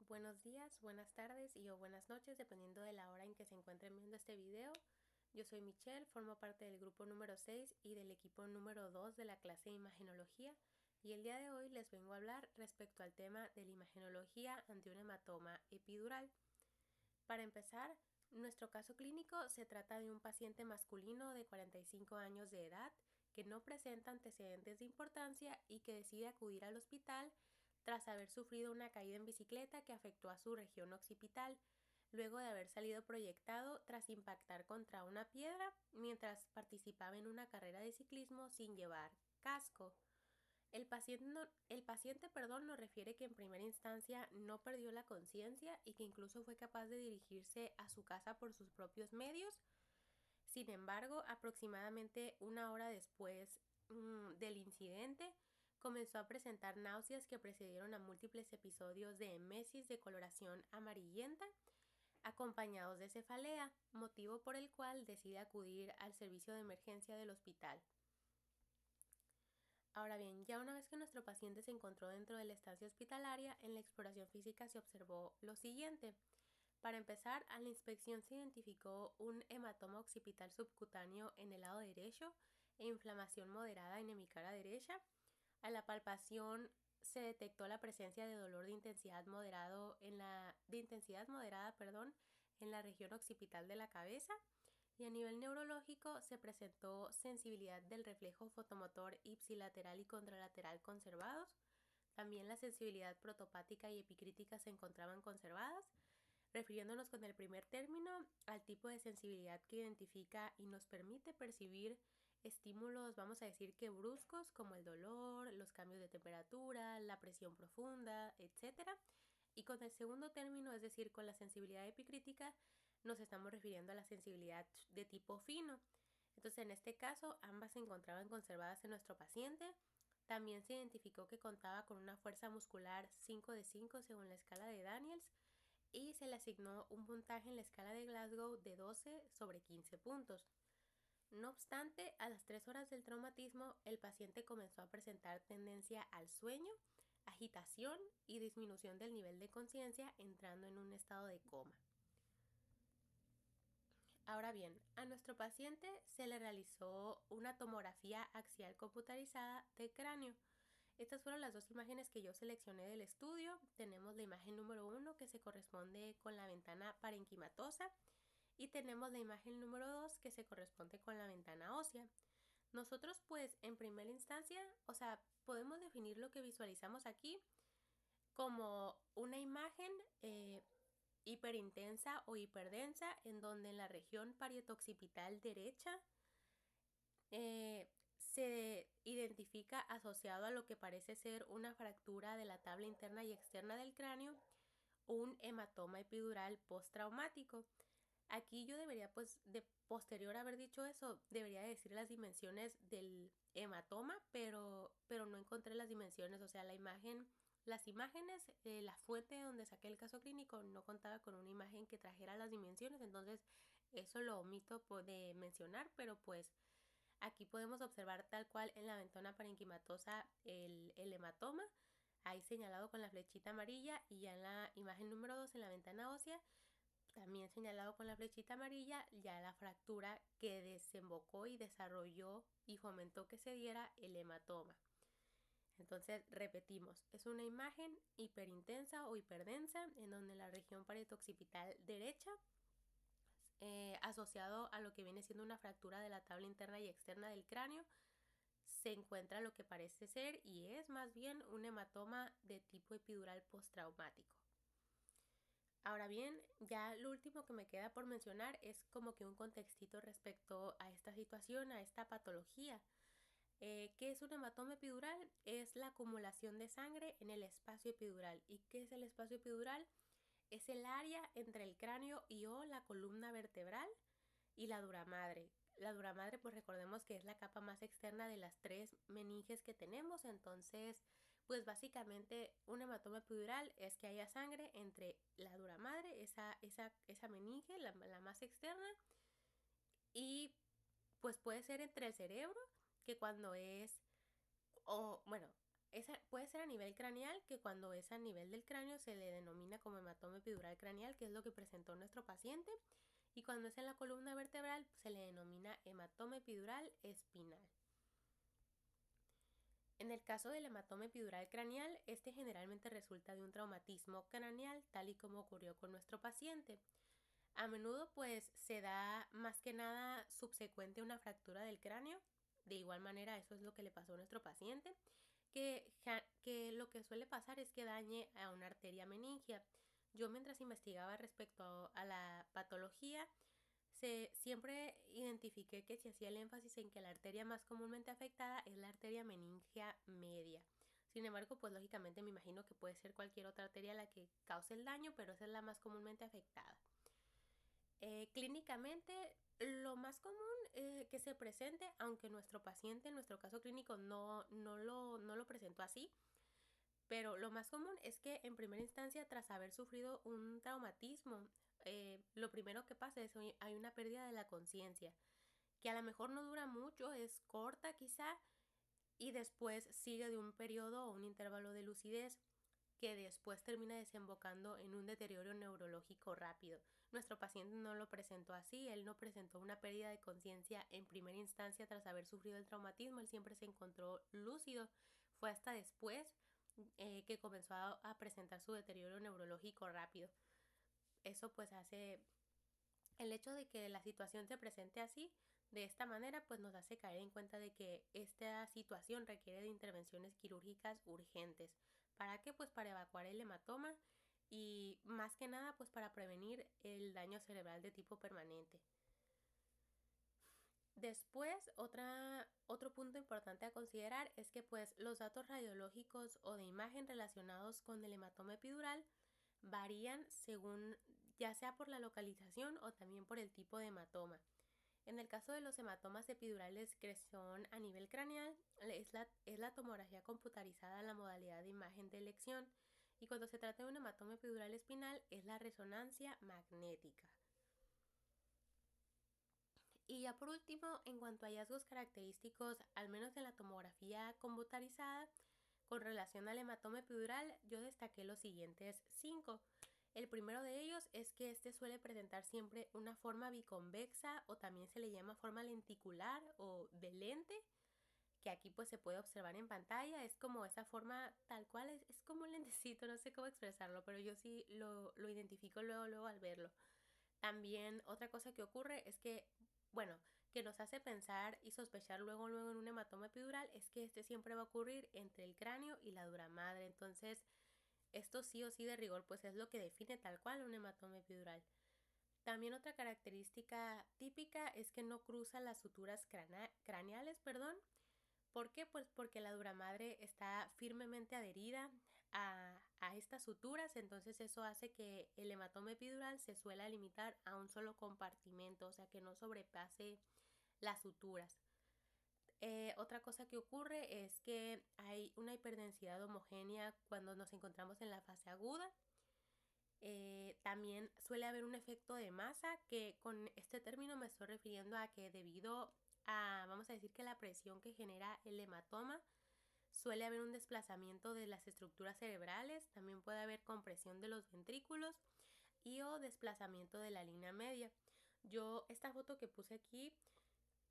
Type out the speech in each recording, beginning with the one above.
Buenos días, buenas tardes o buenas noches, dependiendo de la hora en que se encuentren viendo este video. Yo soy Michelle, formo parte del grupo número 6 y del equipo número 2 de la clase de imagenología, y el día de hoy les vengo a hablar respecto al tema de la imagenología ante un hematoma epidural. Para empezar, nuestro caso clínico se trata de un paciente masculino de 45 años de edad que no presenta antecedentes de importancia y que decide acudir al hospital tras haber sufrido una caída en bicicleta que afectó a su región occipital, luego de haber salido proyectado tras impactar contra una piedra mientras participaba en una carrera de ciclismo sin llevar casco. El paciente nos refiere que en primera instancia no perdió la conciencia y que incluso fue capaz de dirigirse a su casa por sus propios medios. Sin embargo, aproximadamente una hora después del incidente, comenzó a presentar náuseas que precedieron a múltiples episodios de emesis de coloración amarillenta, acompañados de cefalea, motivo por el cual decide acudir al servicio de emergencia del hospital. Ahora bien, ya una vez que nuestro paciente se encontró dentro de la estancia hospitalaria, en la exploración física se observó lo siguiente. Para empezar, a la inspección se identificó un hematoma occipital subcutáneo en el lado derecho e inflamación moderada en hemicara derecha. A la palpación se detectó la presencia de dolor de intensidad moderada, en la región occipital de la cabeza. Y a nivel neurológico se presentó sensibilidad del reflejo fotomotor ipsilateral y contralateral conservados. También la sensibilidad protopática y epicrítica se encontraban conservadas, refiriéndonos con el primer término al tipo de sensibilidad que identifica y nos permite percibir estímulos, vamos a decir que bruscos, como el dolor, los cambios de temperatura, la presión profunda, etc. Y con el segundo término, es decir, con la sensibilidad epicrítica, nos estamos refiriendo a la sensibilidad de tipo fino. Entonces, en este caso, ambas se encontraban conservadas en nuestro paciente. También se identificó que contaba con una fuerza muscular 5 de 5 según la escala de Daniels, y se le asignó un puntaje en la escala de Glasgow de 12 sobre 15 puntos. No obstante, a las 3 horas del traumatismo, el paciente comenzó a presentar tendencia al sueño, agitación y disminución del nivel de conciencia, entrando en un estado de coma. Ahora bien, a nuestro paciente se le realizó una tomografía axial computarizada de cráneo. Estas fueron las dos imágenes que yo seleccioné del estudio. Tenemos la imagen número 1, que se corresponde con la ventana parenquimatosa, y tenemos la imagen número 2, que se corresponde con la ventana ósea. Nosotros, pues, en primera instancia, podemos definir lo que visualizamos aquí como una imagen hiperintensa o hiperdensa, en donde en la región parietoccipital derecha se identifica asociado a lo que parece ser una fractura de la tabla interna y externa del cráneo, un hematoma epidural postraumático. Aquí yo debería, pues, de posterior a haber dicho eso, debería decir las dimensiones del hematoma, pero no encontré las dimensiones. O sea, las imágenes, la fuente donde saqué el caso clínico no contaba con una imagen que trajera las dimensiones, entonces eso lo omito de mencionar, pero pues aquí podemos observar tal cual en la ventana parenquimatosa el hematoma, ahí señalado con la flechita amarilla, y ya en la imagen número 2, en la ventana ósea, también señalado con la flechita amarilla, ya la fractura que desembocó y desarrolló y fomentó que se diera el hematoma. Entonces, repetimos, es una imagen hiperintensa o hiperdensa en donde la región parietoccipital derecha, asociado a lo que viene siendo una fractura de la tabla interna y externa del cráneo, se encuentra lo que parece ser y es más bien un hematoma de tipo epidural postraumático. Ahora bien, ya lo último que me queda por mencionar es como que un contextito respecto a esta situación, a esta patología. ¿Qué es un hematoma epidural? Es la acumulación de sangre en el espacio epidural. ¿Y qué es el espacio epidural? Es el área entre el cráneo y o la columna vertebral y la dura madre. La dura madre, pues recordemos que es la capa más externa de las 3 meninges que tenemos. Entonces, pues básicamente un hematoma epidural es que haya sangre entre la dura madre, esa meninge, la más externa, y pues puede ser entre el cerebro, que cuando es, o bueno, puede ser a nivel craneal, que cuando es a nivel del cráneo se le denomina como hematoma epidural craneal, que es lo que presentó nuestro paciente. Y cuando es en la columna vertebral se le denomina hematoma epidural espinal. En el caso del hematoma epidural craneal, este generalmente resulta de un traumatismo craneal, tal y como ocurrió con nuestro paciente. A menudo pues se da más que nada subsecuente a una fractura del cráneo. De igual manera, eso es lo que le pasó a nuestro paciente, que lo que suele pasar es que dañe a una arteria meningia. Yo mientras investigaba respecto a la patología, siempre identifiqué que se hacía el énfasis en que la arteria más comúnmente afectada es la arteria meningia media. Sin embargo, pues lógicamente me imagino que puede ser cualquier otra arteria la que cause el daño, pero esa es la más comúnmente afectada. Clínicamente, lo más común que se presente, aunque nuestro paciente en nuestro caso clínico no lo presentó así, pero lo más común es que en primera instancia, tras haber sufrido un traumatismo, lo primero que pasa es que hay una pérdida de la conciencia, que a lo mejor no dura mucho, es corta quizá, y después sigue de un periodo o un intervalo de lucidez que después termina desembocando en un deterioro neurológico rápido. Nuestro paciente no lo presentó así, él no presentó una pérdida de conciencia en primera instancia tras haber sufrido el traumatismo, él siempre se encontró lúcido, fue hasta después que comenzó a presentar su deterioro neurológico rápido. Eso pues hace el hecho de que la situación se presente así, de esta manera, pues nos hace caer en cuenta de que esta situación requiere de intervenciones quirúrgicas urgentes. ¿Para qué? Pues para evacuar el hematoma y más que nada pues para prevenir el daño cerebral de tipo permanente. Después, otro punto importante a considerar es que pues los datos radiológicos o de imagen relacionados con el hematoma epidural varían según ya sea por la localización o también por el tipo de hematoma. En el caso de los hematomas epidurales que son a nivel craneal, es la tomografía computarizada la modalidad de imagen de elección, y cuando se trata de un hematoma epidural espinal es la resonancia magnética. Y ya por último, en cuanto a hallazgos característicos, al menos de la tomografía computarizada, con relación al hematoma epidural, yo destaqué los siguientes 5. El primero de ellos es que este suele presentar siempre una forma biconvexa, o también se le llama forma lenticular o de lente, que aquí pues se puede observar en pantalla. Es como esa forma tal cual, es como un lentecito, no sé cómo expresarlo, pero yo sí lo identifico luego al verlo. También otra cosa que ocurre es que, bueno, que nos hace pensar y sospechar luego en un hematoma epidural es que este siempre va a ocurrir entre el cráneo y la dura madre. Entonces, esto sí o sí de rigor pues es lo que define tal cual un hematoma epidural. También otra característica típica es que no cruza las suturas craneales, perdón. ¿Por qué? Pues porque la dura madre está firmemente adherida a estas suturas, entonces eso hace que el hematoma epidural se suele limitar a un solo compartimento, o sea que no sobrepase las suturas. Otra cosa que ocurre es que hay una hiperdensidad homogénea cuando nos encontramos en la fase aguda. También suele haber un efecto de masa, que con este término me estoy refiriendo a que debido a, vamos a decir que la presión que genera el hematoma, suele haber un desplazamiento de las estructuras cerebrales, también puede haber compresión de los ventrículos y o desplazamiento de la línea media. Yo esta foto que puse aquí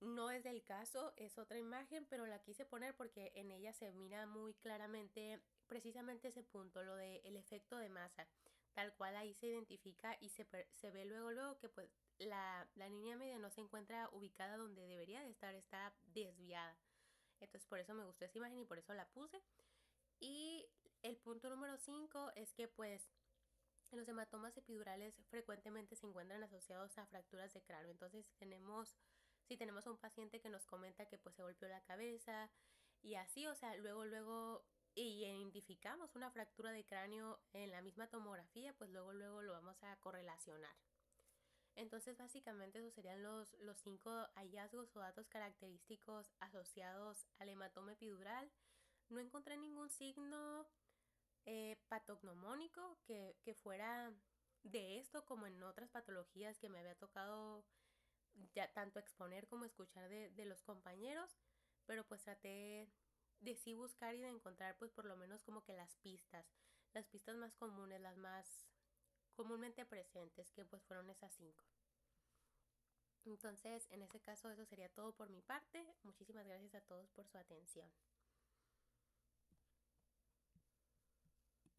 no es del caso, es otra imagen, pero la quise poner porque en ella se mira muy claramente precisamente ese punto, lo del efecto de masa. Tal cual ahí se identifica y se ve luego que pues la línea media no se encuentra ubicada donde debería de estar, está desviada. Entonces por eso me gustó esa imagen y por eso la puse. Y el punto número 5 es que pues los hematomas epidurales frecuentemente se encuentran asociados a fracturas de cráneo. Entonces si tenemos a un paciente que nos comenta que pues se golpeó la cabeza y así, o sea, luego y identificamos una fractura de cráneo en la misma tomografía, pues luego lo vamos a correlacionar. Entonces básicamente esos serían los 5 hallazgos o datos característicos asociados al hematoma epidural. No encontré ningún signo patognomónico que fuera de esto, como en otras patologías que me había tocado ya tanto exponer como escuchar de los compañeros, pero pues traté sí buscar y de encontrar pues por lo menos como que las pistas más comunes, las más comúnmente presentes, que pues fueron esas 5. Entonces, en ese caso, eso sería todo por mi parte. Muchísimas gracias a todos por su atención.